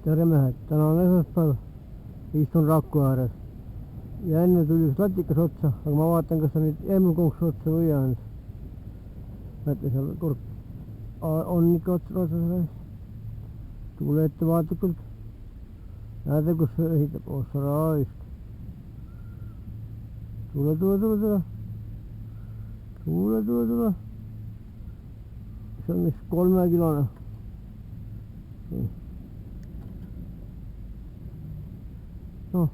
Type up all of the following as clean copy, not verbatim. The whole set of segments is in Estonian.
tere mehed, täna on esmaspäev, istun Raku ääres ja enne tuli üks latikas otsa, aga ma vaatan, kas ta nüüd eemnukonksu otsa või ei jäänud. Näete seal kurk on ikka otsas ees. Tule ettevaatlikult. Näete, kus see ehitab, ossa raisk. Tule. See on vist 3 kilone. Noh.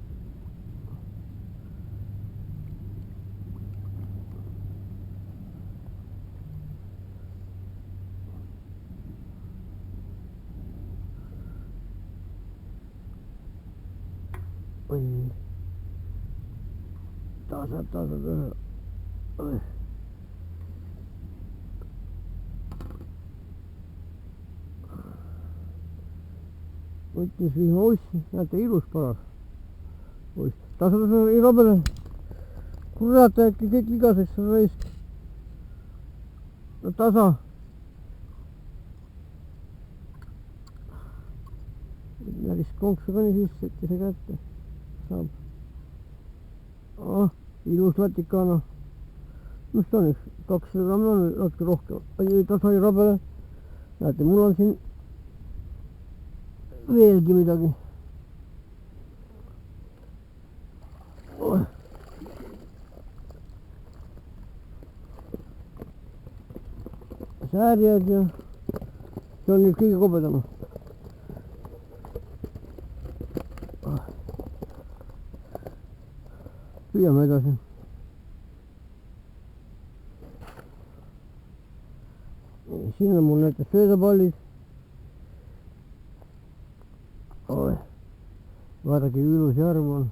Oi. Tasa. Oi. Võttis vihma ussi, näete, ilus paras. Tasa, ei robele. Kurat, äkki kõik igaseks on raisk. No tasa. Läris konksu ka nii sisse, et see kätte saab. Ilus latikana. Mis ta on üks? 200 grammi on natuke rohkem. Ei, tasa ei robele. Näete, mul on siin veelgi midagi. Säärjad ja see on nüüd kõige kobedam. Püüame edasi. Siin on mul näiteks söödapallid. Vaadake, ilus järv on.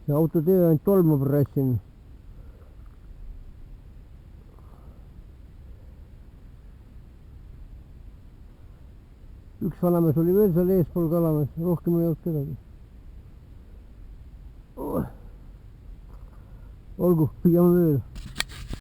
See autotee ainult tolmu pressin. Üks vanamees oli veel seal eespool kalamas, rohkem ei olnud kedagi. Olgu, püüame veel.